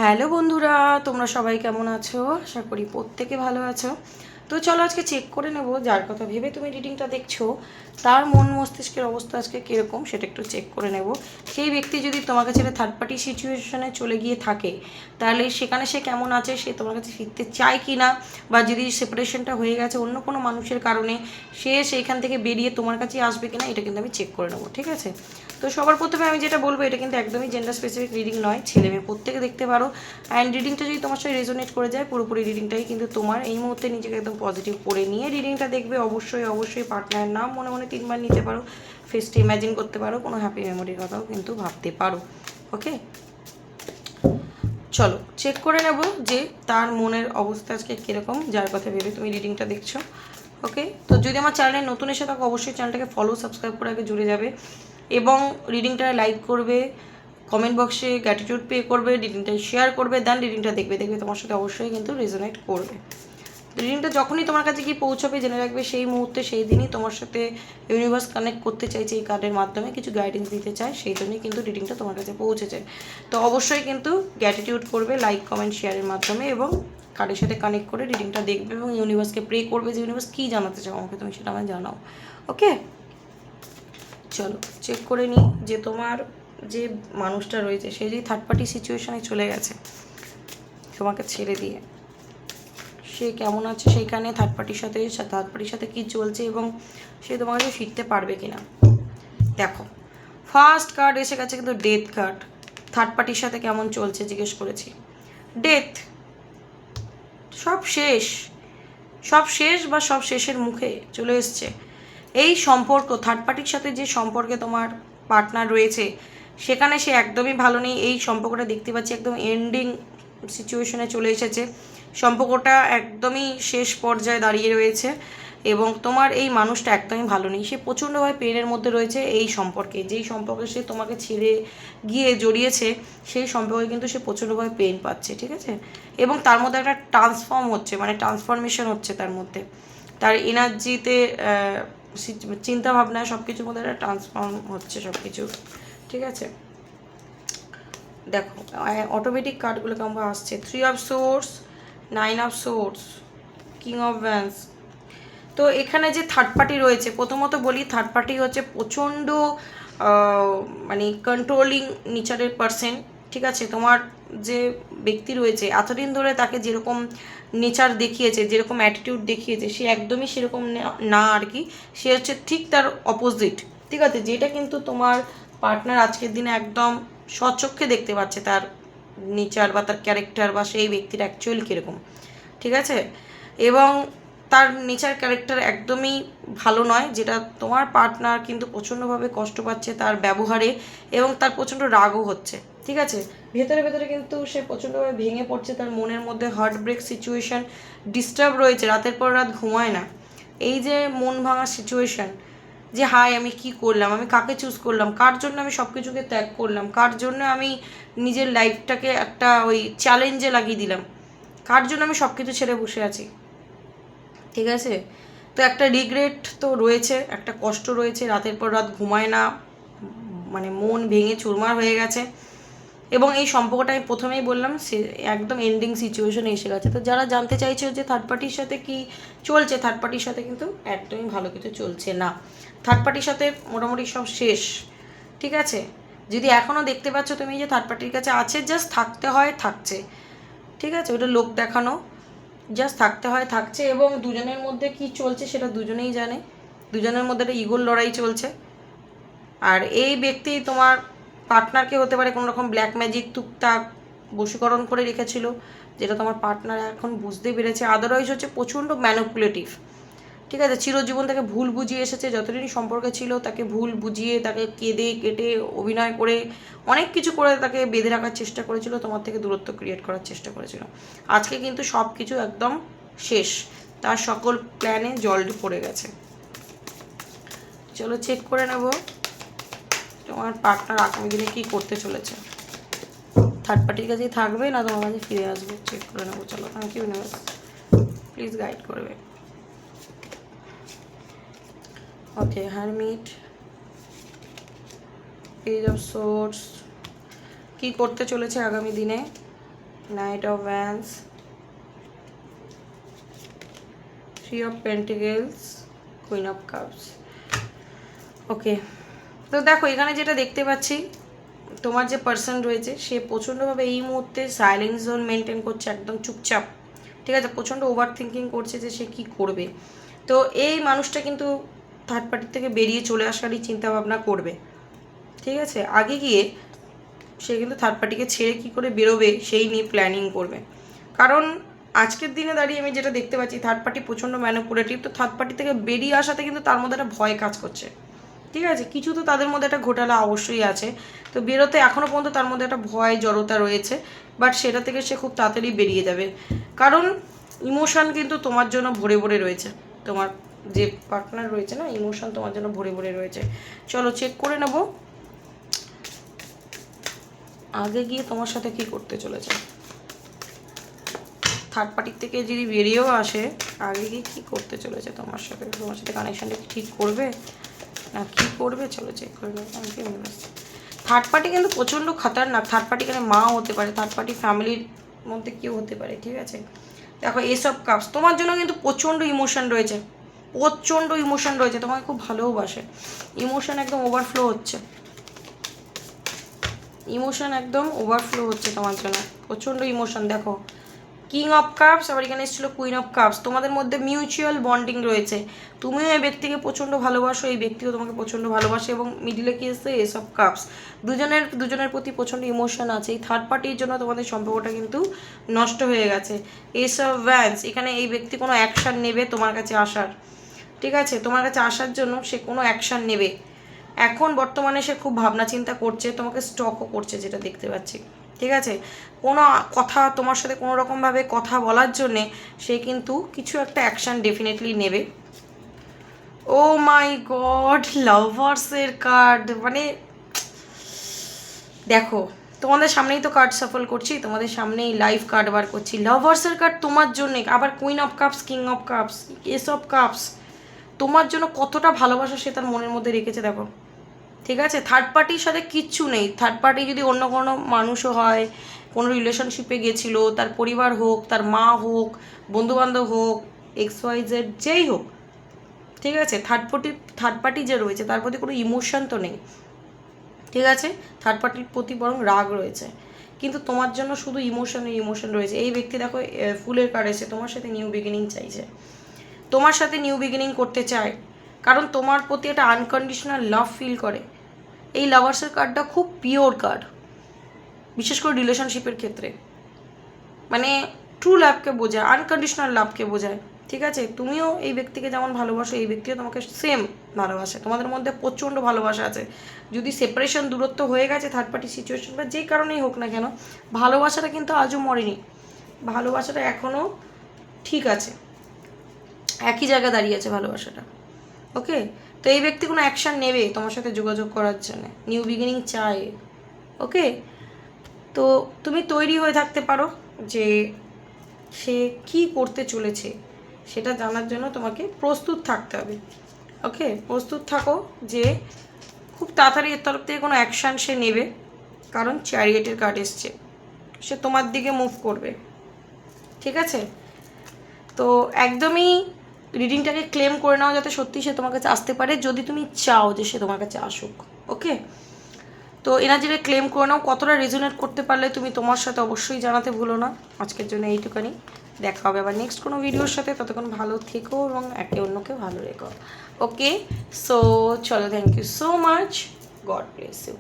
Hello বন্ধুরা, তোমরা সবাই কেমন আছো? আশা করি প্রত্যেকে ভালো আছো। তো চলো আজকে চেক করে নেব যার কথা ভেবে তুমি রিডিংটা দেখছো তার মন মস্তিষ্কের অবস্থা আজকে কীরকম সেটা একটু চেক করে নেব। সেই ব্যক্তি যদি তোমার কাছে থার্ড পার্টি সিচুয়েশনে চলে গিয়ে থাকে তাহলে সেখানে সে কেমন আছে, সে তোমার কাছে ফিরতে চায় কি না, বা যদি সেপারেশনটা হয়ে গেছে অন্য কোনো মানুষের কারণে সে সেইখান থেকে বেরিয়ে তোমার কাছে আসবে কিনা, এটা কিন্তু আমি চেক করে নেবো। ঠিক আছে, তো সবার প্রথমে আমি যেটা বলবো, এটা কিন্তু একদমই জেন্ডার স্পেসিফিক রিডিং নয়, ছেলে মেয়ে প্রত্যেকে দেখতে পারো। অ্যান্ড রিডিংটা যদি তোমার সাথে রেজোনেট করে যায়, পুরোপুরি রিডিংটাই কিন্তু তোমার। এই মুহূর্তে নিজেকে একদম পজিটিভ করে নিয়ে রিডিংটা দেখবে। অবশ্যই পার্টনারের নাম মনে মনে 3বার নিতে পারো, ফেসটা ইম্যাজিন করতে পারো, কোনো হ্যাপি মেমোরির কথাও কিন্তু ভাবতে পারো। ওকে, চলো চেক করে নেব যে তার মনের অবস্থা আজকে কীরকম, যার কথা ভেবে তুমি রিডিংটা দেখছো। ওকে, তো যদি আমার চ্যানেলে নতুন এসে থাকো অবশ্যই চ্যানেলটাকে ফলো সাবস্ক্রাইব করে আগে জুড়ে যাবে এবং রিডিংটা লাইক করবে, কমেন্ট বক্সে গ্র্যাটিটিউড পে করবে, রিডিংটা শেয়ার করবে, দেন রিডিংটা দেখবে তোমার সাথে অবশ্যই কিন্তু রেজোনেট করবে। রিডিংটা যখনই তোমার কাছে গিয়ে পৌঁছাবে জেনে রাখবে সেই মুহূর্তে সেই দিনই তোমার সাথে ইউনিভার্স কানেক্ট করতে চাইছে, এই কার্ডের মাধ্যমে কিছু গাইডেন্স দিতে চায়, সেই জন্যই কিন্তু রিডিংটা তোমার কাছে পৌঁছেছে। তো অবশ্যই কিন্তু গ্র্যাটিটিউড করবে লাইক কমেন্ট শেয়ারের মাধ্যমে এবং কার্ডের সাথে কানেক্ট করে রিডিংটা দেখবে এবং ইউনিভার্সকে প্রে করবে যে ইউনিভার্স কী জানাতে চাও আমাকে, তুমি সেটা আমায় জানাও। ওকে, চলো চেক করে নিই যে তোমার যে মানুষটা রয়েছে সে যদি থার্ড পার্টি সিচুয়েশনে চলে গেছে তোমাকে ছেড়ে দিয়ে, সে কেমন আছে সেইখানে, থার্ড পার্টির সাথে কী চলছে এবং সে তোমার কাছে ফিরতে পারবে কিনা। দেখো, ফার্স্ট কার্ড এসে গেছে কিন্তু ডেথ কার্ড। থার্ড পার্টির সাথে কেমন চলছে জিজ্ঞেস করেছি, ডেথ, সব শেষ বা সব শেষের মুখে চলে এসছে। এই সম্পর্ক, থার্ড পার্টির সাথে যে সম্পর্কে তোমার পার্টনার রয়েছে সেখানে সে একদমই ভালো নেই। এই সম্পর্কটা দেখতে পাচ্ছি একদম এন্ডিং সিচুয়েশনে চলে এসেছে, সম্পর্কটা একদমই শেষ পর্যায়ে দাঁড়িয়ে রয়েছে এবং তোমার এই মানুষটা একদমই ভালো নেই। সে প্রচণ্ডভাবে পেনের মধ্যে রয়েছে এই সম্পর্কে, যেই সম্পর্কে সে তোমাকে ছেড়ে গিয়ে জড়িয়েছে সেই সম্পর্কে কিন্তু সে প্রচণ্ডভাবে পেন পাচ্ছে। ঠিক আছে, এবং তার মধ্যে একটা ট্রান্সফরমেশন হচ্ছে তার মধ্যে, তার এনার্জিতে, চিন্তা ভাবনায় সব কিছুর মধ্যে একটা ট্রান্সফর্ম হচ্ছে সব কিছু। ঠিক আছে, দেখো অটোমেটিক কার্ডগুলো কেমন আসছে, 3 of swords, 9 of swords, king of Vance. তো এখানে যে থার্ড পার্টি রয়েছে, প্রথমত বলি থার্ড পার্টি হচ্ছে প্রচণ্ড কন্ট্রোলিং নেচারের পারসন। ঠিক আছে, তোমার যে ব্যক্তি রয়েছে এতদিন ধরে তাকে যেরকম নেচার দেখিয়েছে, যেরকম অ্যাটিটিউড দেখিয়েছে, সে একদমই সেরকম না আর কি, সে হচ্ছে ঠিক তার অপোজিট। ঠিক আছে, যেটা কিন্তু তোমার পার্টনার আজকের দিনে একদম স্বচক্ষে দেখতে পাচ্ছে, তার নেচার বা তার ক্যারেক্টার বা সেই ব্যক্তির অ্যাকচুয়ালি কীরকম। ঠিক আছে, এবং তার নেচার ক্যারেক্টার একদমই ভালো নয়, যেটা তোমার পার্টনার কিন্তু প্রচণ্ডভাবে কষ্ট পাচ্ছে তার ব্যবহারে এবং তার প্রচণ্ড রাগও হচ্ছে। ঠিক আছে, ভেতরে কিন্তু সে প্রচণ্ডভাবে ভেঙে পড়ছে, তার মনের মধ্যে হার্ট ব্রেক সিচুয়েশান, ডিস্টার্ব রয়েছে, রাতের পর রাত ঘুমায় না। এই যে মন ভাঙা সিচুয়েশান, যে হাই আমি কি করলাম, আমি কাকে চুজ করলাম, কার জন্য আমি সব কিছুকে ত্যাগ করলাম, কার জন্য আমি নিজের লাইফটাকে একটা ওই চ্যালেঞ্জে লাগিয়ে দিলাম, কার জন্য আমি সব কিছু ছেড়ে বসে আছি। ঠিক আছে, তো একটা রিগ্রেট তো রয়েছে, একটা কষ্ট রয়েছে, রাতের পর রাত ঘুমায় না, মন ভেঙে চুরমার হয়ে গেছে এবং এই সম্পর্কটা আমি প্রথমেই বললাম সে একদম এন্ডিং সিচুয়েশনে এসে গেছে। তো যারা জানতে চাইছে যে থার্ড পার্টির সাথে কি চলছে, থার্ড পার্টির সাথে কিন্তু একদমই ভালো কিছু চলছে না, থার্ড পার্টির সাথে মোটামুটি সব শেষ। ঠিক আছে, যদি এখনও দেখতে পাচ্ছ তুমি যে থার্ড পার্টির কাছে আছে, জাস্ট থাকতে হয় থাকছে। ঠিক আছে, ওটা লোক দেখানো, জাস্ট থাকতে হয় থাকছে এবং দুজনের মধ্যে কি চলছে সেটা দুজনেই জানে, দুজনের মধ্যে একটা ইগোর লড়াই চলছে। আর এই ব্যক্তি তোমার পার্টনারকে হতে পারে কোনো রকম ব্ল্যাক ম্যাজিক টুকটাক বশীকরণ করে রেখেছিল, যেটা তোমার পার্টনার এখন বুঝতে পেরেছে। আদারওয়াইজ হচ্ছে প্রচণ্ড ম্যানিপুলেটিভ। ঠিক আছে, চিরজীবন তাকে ভুল বুঝিয়ে এসেছে, যতদিনই সম্পর্কে ছিল তাকে ভুল বুঝিয়ে, তাকে কেঁদে কেটে অভিনয় করে অনেক কিছু করে তাকে বেঁধে রাখার চেষ্টা করেছিল, তোমার থেকে দূরত্ব ক্রিয়েট করার চেষ্টা করেছিল। আজকে কিন্তু সব কিছু একদম শেষ, তার সকল প্ল্যানে জল পড়ে গেছে। চলো চেক করে নেব তোমার পার্টনার আগামী দিনে কী করতে চলেছে, থার্ড পার্টির কাছেই থাকবে না তোমার কাছে ফিরে আসবে, চেক করে নেবো। চলো, thank you universe, please guide করবে। Okay, hermit, page of swords, কী করতে চলেছে আগামী দিনে, knight of wands, three of pentacles, queen of cups. Okay, তো দেখো এখানে যেটা দেখতে পাচ্ছি, তোমার যে পার্সন রয়েছে সে প্রচণ্ডভাবে এই মুহূর্তে সাইলেন্স জোন মেনটেন করছে, একদম চুপচাপ, ঠিক আছে, প্রচণ্ড ওভার থিঙ্কিং করছে যে সে কী করবে। তো এই মানুষটা কিন্তু থার্ড পার্টির থেকে বেরিয়ে চলে আসারই চিন্তাভাবনা করবে, ঠিক আছে। আগে গিয়ে সে কিন্তু থার্ড পার্টিকে ছেড়ে কী করে বেরোবে সেই নিয়ে প্ল্যানিং করবে। কারণ আজকের দিনে দাঁড়িয়ে আমি যেটা দেখতে পাচ্ছি, থার্ড পার্টি প্রচণ্ড ম্যানিপুলেটিভ। তো থার্ড পার্টি থেকে বেরিয়ে আসাতে কিন্তু তার মধ্যে একটা ভয় কাজ করছে, ঠিক আছে, কিছু তো তাদের মধ্যে একটা ঘোটালা অবশ্যই আছে। তো বেরোতে এখনও পর্যন্ত তার মধ্যে একটা ভয় জড়তা রয়েছে, বাট সেটা থেকে সে খুব তাড়াতাড়ি বেরিয়ে যাবে। কারণ ইমোশান কিন্তু তোমার জন্য ভরে ভরে রয়েছে, তোমার যে পার্টনার রয়েছে না, ইমোশান তোমার জন্য ভরে ভরে রয়েছে। চলো চেক করে নেব আগে গিয়ে তোমার সাথে কি করতে চলেছে। থার্ড পার্টির থেকে যদি বেরিয়েও আসে, আগে গিয়ে কী করতে চলেছে তোমার সাথে, তোমার সাথে কানেকশানটা ঠিক করবে না কী করবে, চলো চেক করে নেবো। থার্ড পার্টি কিন্তু প্রচণ্ড খতরনাক। থার্ড পার্টি এখানে মা হতে পারে, থার্ড পার্টি ফ্যামিলির মধ্যে কেউ হতে পারে, ঠিক আছে। দেখো এসব কাপস তোমার জন্য কিন্তু প্রচণ্ড ইমোশন রয়েছে, প্রচণ্ড ইমোশন রয়েছে, তোমাকে খুব ভালোবাসে। ইমোশন একদম ওভারফ্লো হচ্ছে, ইমোশন একদম ওভারফ্লো হচ্ছে তোমার জন্য, প্রচণ্ড ইমোশন। দেখো কিং অফ কাপস, আবার এখানে এসেছিলো কুইন অফ কাপস। তোমাদের মধ্যে মিউচুয়াল বন্ডিং রয়েছে, তুমিও এই ব্যক্তিকে প্রচণ্ড ভালোবাসো, এই ব্যক্তিও তোমাকে প্রচণ্ড ভালোবাসে। এবং মিডিলে কি এসছে এস অফ কাপস, দুজনের প্রতি প্রচণ্ড ইমোশন আছে। এই থার্ড পার্টির জন্য তোমাদের সম্পর্কটা কিন্তু নষ্ট হয়ে গেছে। এস অফ ওয়ান্স, এখানে এই ব্যক্তি কোনো অ্যাকশান নেবে তোমার কাছে আসার, ঠিক আছে, তোমার কাছে আসার জন্য সে কোনো অ্যাকশান নেবে। এখন বর্তমানে সে খুব ভাবনা চিন্তা করছে, তোমাকে স্টকও করছে যেটা দেখতে পাচ্ছি, ঠিক আছে। কোনো কথা তোমার সাথে কোনো রকমভাবে কথা বলার জন্যে সে কিন্তু কিছু একটা অ্যাকশান ডেফিনেটলি নেবে। ও মাই গড, লাভার্সের কার্ড, মানে দেখো তোমাদের সামনেই তো কার্ড সাফল করছি, তোমাদের সামনেই লাইভ কার্ড বার করছি। লাভার্সের কার্ড তোমার জন্যে, আবার queen of cups, king of cups, S of cups, তোমার জন্য কতটা ভালোবাসা সে তার মনের মধ্যে রেখেছে দেখো, ঠিক আছে। থার্ড পার্টির সাথে কিচ্ছু নেই। থার্ড পার্টি যদি অন্য কোনো মানুষও হয়, কোনো রিলেশনশিপে গেছিলো, তার পরিবার হোক, তার মা হোক, বন্ধুবান্ধব হোক, XYZ যেই হোক, ঠিক আছে, থার্ড পার্টি যে রয়েছে তার প্রতি কোনো ইমোশন তো নেই, ঠিক আছে। থার্ড পার্টির প্রতি বরং রাগ রয়েছে, কিন্তু তোমার জন্য শুধু ইমোশন রয়েছে। এই ব্যক্তি দেখো ফুলের কার্ড এসে তোমার সাথে নিউ বিগিনিং চাইছে, তোমার সাথে নিউ বিগিনিং করতে চায়, কারণ তোমার প্রতি একটা আনকন্ডিশনাল লাভ ফিল করে। এই লাভার্সের কার্ডটা খুব পিওর কার্ড, বিশেষ করে রিলেশনশিপের ক্ষেত্রে, মানে ট্রু লাভকে বোঝায়, আনকন্ডিশনাল লাভকে বোঝায়, ঠিক আছে। তুমিও এই ব্যক্তিকে যেমন ভালোবাসো, এই ব্যক্তিও তোমাকে সেম ভালোবাসে, তোমাদের মধ্যে প্রচণ্ড ভালোবাসা আছে। যদি সেপারেশন, দূরত্ব হয়ে গেছে থার্ড পার্টি সিচুয়েশন বা যেই কারণেই হোক না কেন, ভালোবাসাটা কিন্তু আজও মরেনি, ভালোবাসাটা এখনও ঠিক আছে, একই জায়গায় দাঁড়িয়ে আছে ভালোবাসাটা, ওকে। তো এই ব্যক্তি কোনো অ্যাকশান নেবে তোমার সাথে যোগাযোগ করার জন্য, নিউ বিগিনিং চায়, ওকে। তো তুমি তৈরি হয়ে থাকতে পারো যে সে কি করতে চলেছে সেটা জানার জন্য তোমাকে প্রস্তুত থাকতে হবে, ওকে। প্রস্তুত থাকো যে খুব তাড়াতাড়ি এর তরফ থেকে কোনো অ্যাকশান সে নেবে, কারণ চ্যারিয়েটের কার্ড এসছে, সে তোমার দিকে মুভ করবে, ঠিক আছে। তো একদমই রিডিংটাকে ক্লেম করে নাও যাতে সত্যি সে তোমার কাছে আসতে পারে, যদি তুমি চাও যে সে তোমার কাছে আসুক, ওকে। তো এনার্জিটা ক্লেম করে নাও, কতটা রেজোনেট করতে পারলে তুমি তোমার সাথে অবশ্যই জানাতে ভুলো না। আজকের জন্য এইটুখানি, দেখা হবে আবার নেক্সট কোনো ভিডিওর সাথে, ততক্ষণ ভালো থেকো এবং একে অন্যকে ভালো রেখো, ওকে। সো চলো, thank you so much, God bless you.